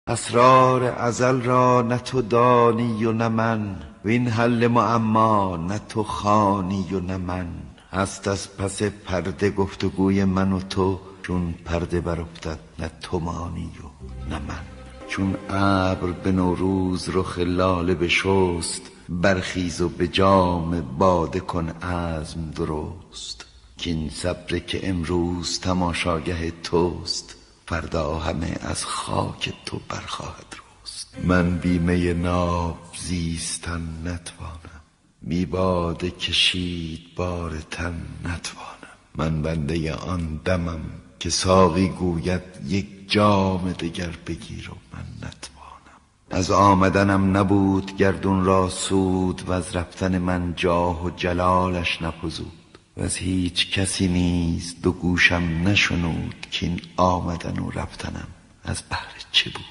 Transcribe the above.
اسرار ازل را نه تو دانی و نه من، وین حل معما نه تو خوانی و نه من. هست از پس پرده گفتگوی من و تو، چون پرده برافتد نه تو مانی و نه من. چون ابر به نوروز رخ لاله بشست، برخیز و به جام باده کن عزم درست. کاین صبر که امروز تماشاگه توست، فردا همه از خاک تو برخواهد رست. من بی می ناب زیستن نتوانم، بی باده کشید بار تن نتوانم. من بنده آن دمم که ساقی گوید یک جام دگر بگیر و من نتوانم. از آمدنم نبود گردون را سود، وز رفتن من جاه و جلالش نفزود. وز هیچ کسی نیز دو گوشم نشنود، کاین آمدن و رفتنم از بهر چه بود.